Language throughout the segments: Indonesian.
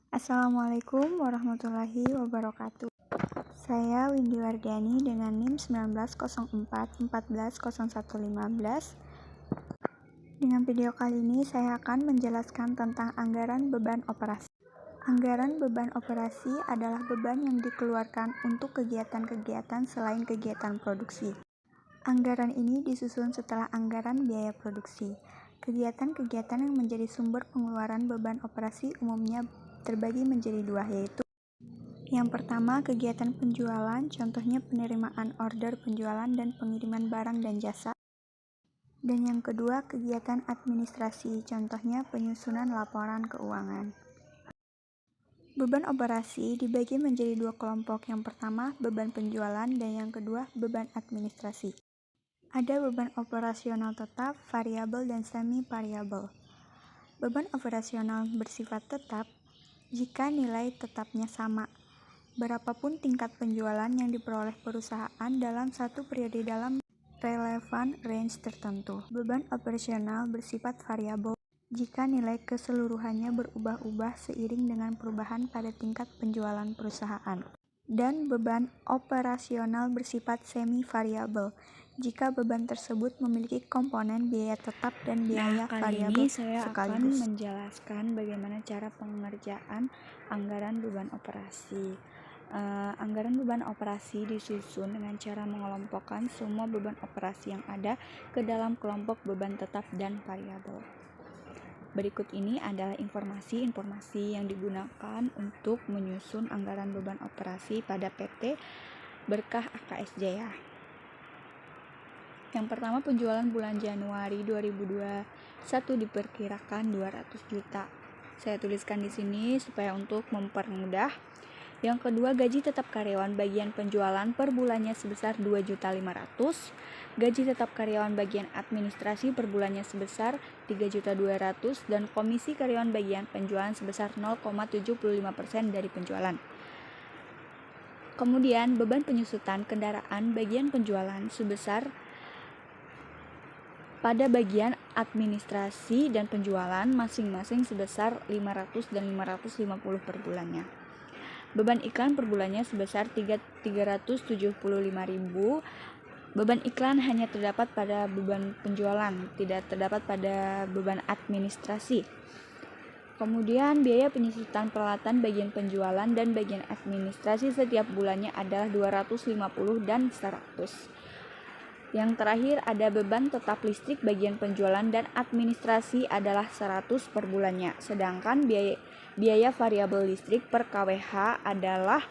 Assalamualaikum warahmatullahi wabarakatuh. Saya Windy Wardiani dengan NIM 1904140115. Dengan video kali ini saya akan menjelaskan tentang anggaran beban operasi. Anggaran beban operasi adalah beban yang dikeluarkan untuk kegiatan-kegiatan selain kegiatan produksi. Anggaran ini disusun setelah anggaran biaya produksi. Kegiatan-kegiatan yang menjadi sumber pengeluaran beban operasi umumnya terbagi menjadi dua, yaitu yang pertama, kegiatan penjualan, contohnya penerimaan order penjualan dan pengiriman barang dan jasa. Dan yang kedua, kegiatan administrasi, contohnya penyusunan laporan keuangan. Beban operasi dibagi menjadi dua kelompok. Yang pertama, beban penjualan, dan yang kedua, beban administrasi. Ada beban operasional tetap, variabel, dan semi-variabel. Beban operasional bersifat tetap jika nilai tetapnya sama, berapapun tingkat penjualan yang diperoleh perusahaan dalam satu periode dalam relevan range tertentu. Beban operasional bersifat variabel jika nilai keseluruhannya berubah-ubah seiring dengan perubahan pada tingkat penjualan perusahaan. Dan beban operasional bersifat semi-variabel jika beban tersebut memiliki komponen biaya tetap dan biaya variabel sekaligus. Kali ini saya akan menjelaskan bagaimana cara pengerjaan anggaran beban operasi. Anggaran beban operasi disusun dengan cara mengelompokkan semua beban operasi yang ada ke dalam kelompok beban tetap dan variabel. Berikut ini adalah informasi-informasi yang digunakan untuk menyusun anggaran beban operasi pada PT Berkah AKS Jaya. Yang pertama, penjualan bulan Januari 2021 diperkirakan 200 juta. Saya tuliskan di sini supaya untuk mempermudah. Yang kedua, gaji tetap karyawan bagian penjualan per bulannya sebesar 2.500.000. Gaji tetap karyawan bagian administrasi per bulannya sebesar 3.200.000 dan komisi karyawan bagian penjualan sebesar 0,75% dari penjualan. Kemudian, beban penyusutan kendaraan bagian penjualan sebesar pada bagian administrasi dan penjualan masing-masing sebesar 500 dan 550 per bulannya. Beban iklan per bulannya sebesar 375.000. Beban iklan hanya terdapat pada beban penjualan, tidak terdapat pada beban administrasi. Kemudian biaya penyusutan peralatan bagian penjualan dan bagian administrasi setiap bulannya adalah 250 dan 100. Yang terakhir ada beban tetap listrik bagian penjualan dan administrasi adalah 100 per bulannya. Sedangkan biaya variabel listrik per kWh adalah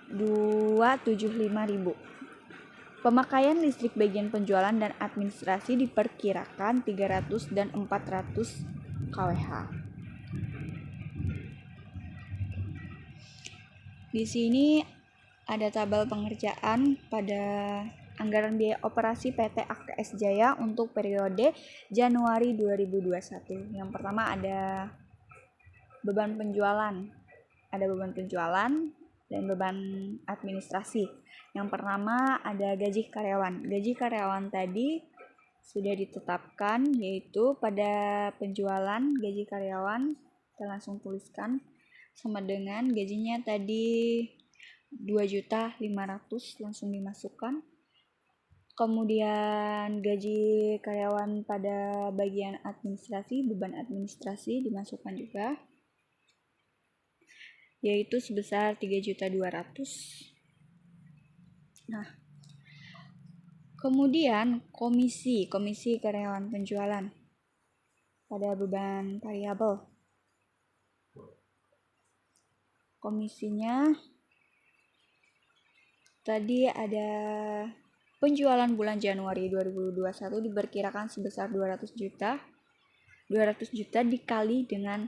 275.000. Pemakaian listrik bagian penjualan dan administrasi diperkirakan 300 dan 400 kWh. Di sini ada tabel pengerjaan pada anggaran biaya operasi PT AKS Jaya untuk periode Januari 2021. Yang pertama ada beban penjualan. Ada beban penjualan dan beban administrasi. Yang pertama ada gaji karyawan. Gaji karyawan tadi sudah ditetapkan, yaitu pada penjualan gaji karyawan kita langsung tuliskan sama dengan gajinya tadi 2.500.000 langsung dimasukkan. Kemudian gaji karyawan pada bagian administrasi, beban administrasi dimasukkan juga, yaitu sebesar 3.200.000. Nah, kemudian komisi karyawan penjualan pada beban variabel. Komisinya tadi ada penjualan bulan Januari 2021 diperkirakan sebesar 200 juta. 200 juta dikali dengan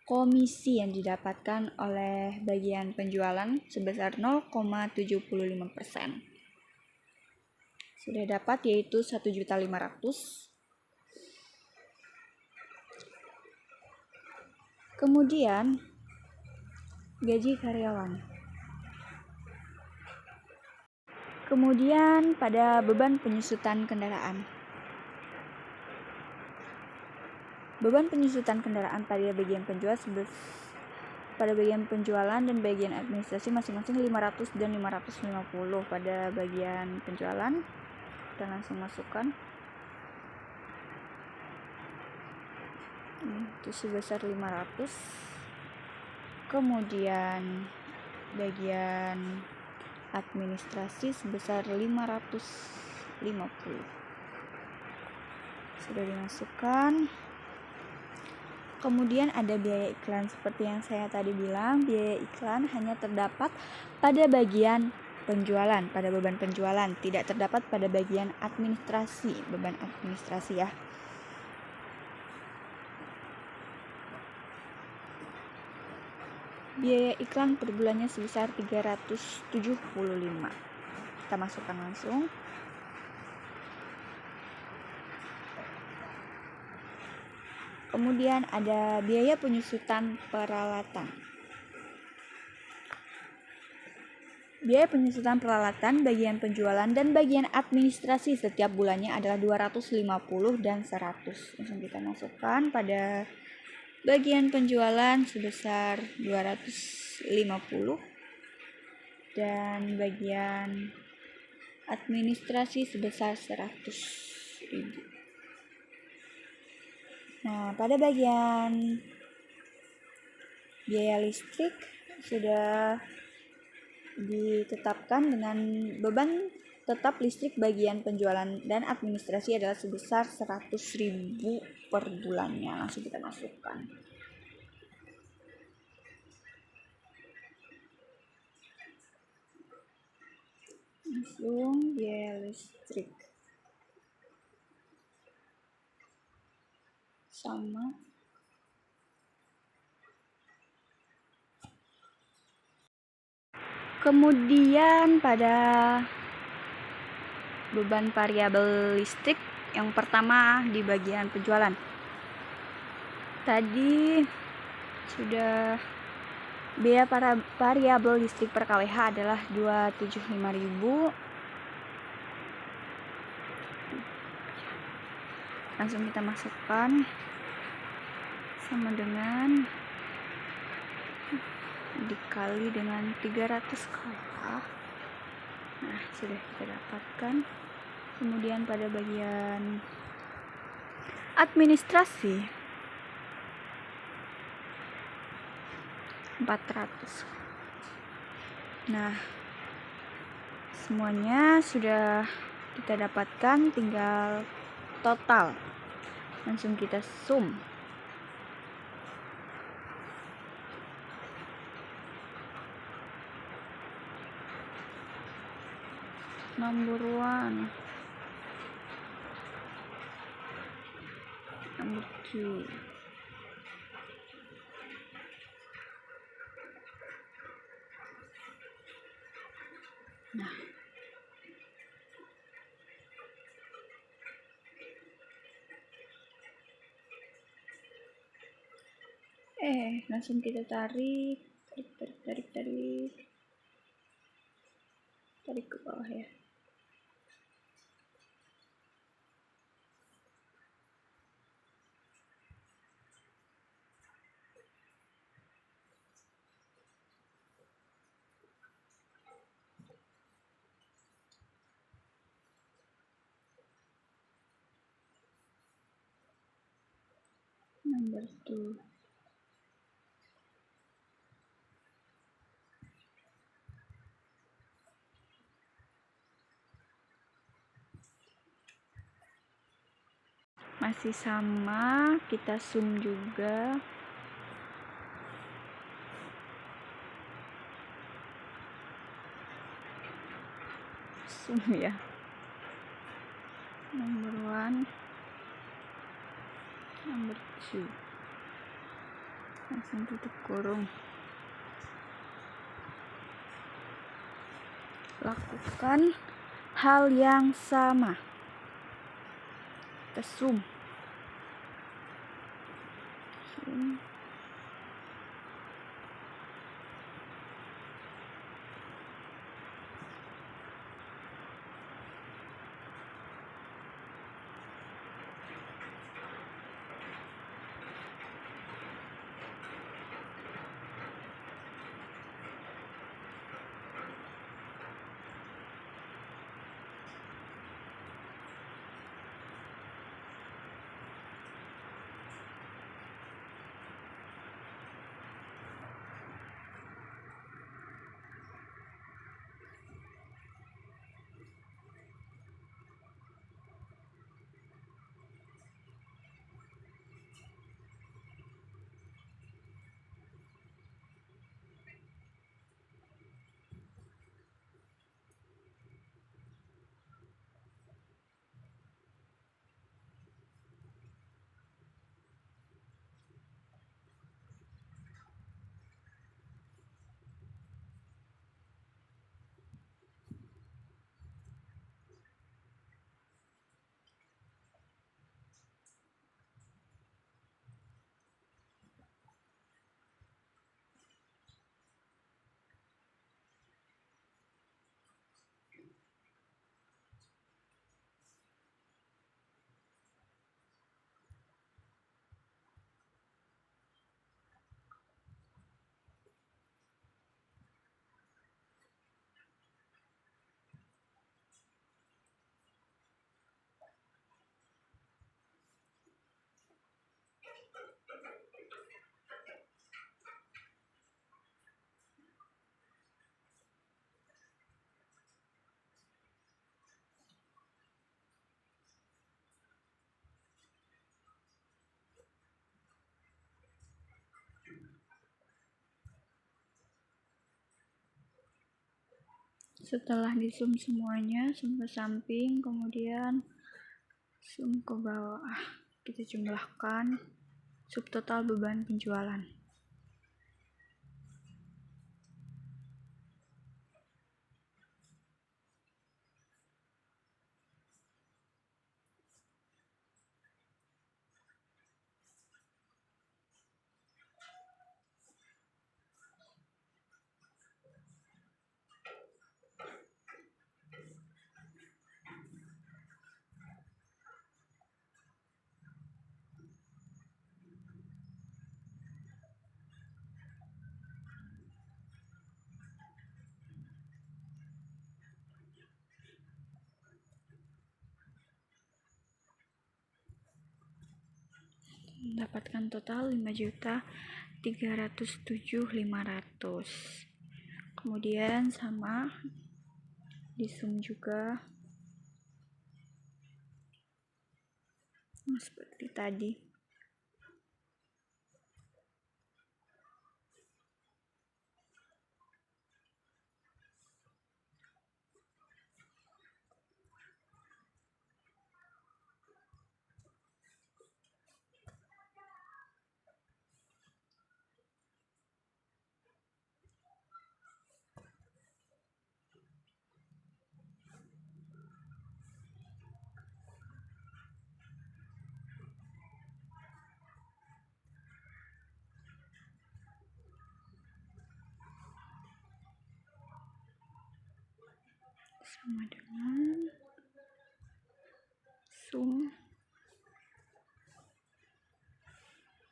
komisi yang didapatkan oleh bagian penjualan sebesar 0,75%. Sudah dapat, yaitu 1.500.000. Kemudian gaji karyawan. Kemudian pada beban penyusutan kendaraan. Beban penyusutan kendaraan pada bagian penjual pada bagian penjualan dan bagian administrasi masing-masing 500 dan 550. Pada bagian penjualan kita langsung masukkan itu sebesar 500. Kemudian bagian administrasi sebesar 550 sudah dimasukkan. Kemudian ada biaya iklan. Seperti yang saya tadi bilang, biaya iklan hanya terdapat pada bagian penjualan, pada beban penjualan, tidak terdapat pada bagian administrasi, beban administrasi ya. Biaya iklan per bulannya sebesar 375. Kita masukkan langsung. Kemudian ada biaya penyusutan peralatan. Biaya penyusutan peralatan bagian penjualan dan bagian administrasi setiap bulannya adalah 250 dan 100. Langsung kita masukkan pada bagian penjualan sebesar 250 dan bagian administrasi sebesar 100.000. Nah, pada bagian biaya listrik sudah ditetapkan dengan beban tetap listrik bagian penjualan dan administrasi adalah sebesar 100.000 per bulannya. Langsung kita masukkan. Langsung biaya listrik sama kemudian pada beban variabel listrik yang pertama di bagian penjualan tadi sudah biaya para variabel listrik per kWh adalah 275.000. Langsung kita masukkan sama dengan dikali dengan 300 kWh. Nah, sudah kita dapatkan. Kemudian pada bagian administrasi 400. Nah, semuanya sudah kita dapatkan, tinggal total. Langsung kita sum. Number 1, number 2, nah langsung kita tarik ke bawah ya. Number 2. Masih sama, kita sum juga. Sum ya. Number 1, number 2. Langsung tutup kurung. Lakukan hal yang sama. Kita sum. Setelah di zoom semuanya, zoom ke samping, kemudian zoom ke bawah, kita jumlahkan subtotal beban penjualan. Mendapatkan total 5.307.500. Kemudian sama di zoom juga seperti tadi. Sama dengan zoom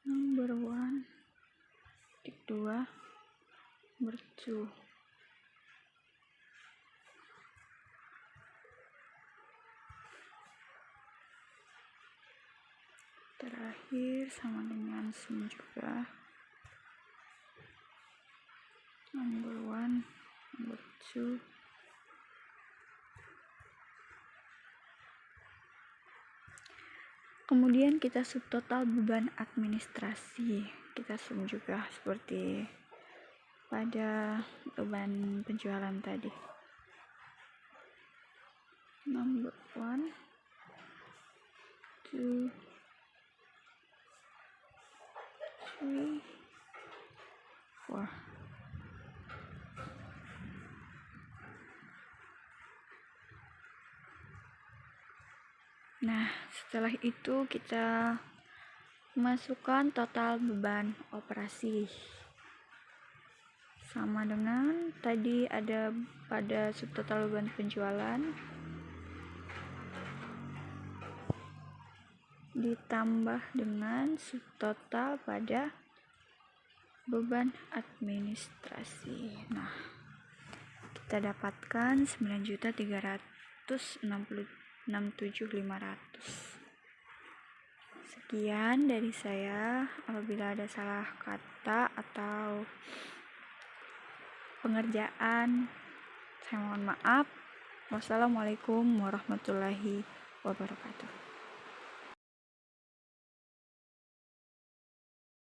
number 1 titik 2 number 2. Terakhir sama dengan zoom juga number 1 number 2. Kemudian kita subtotal beban administrasi, kita zoom juga seperti pada beban penjualan tadi. Number 1 2 3 4. Nah, setelah itu kita masukkan total beban operasi. Sama dengan tadi ada pada subtotal beban penjualan ditambah dengan subtotal pada beban administrasi. Nah, kita dapatkan 9.367.500. Sekian dari saya. Apabila ada salah kata atau pengerjaan, saya mohon maaf. Wassalamualaikum warahmatullahi wabarakatuh.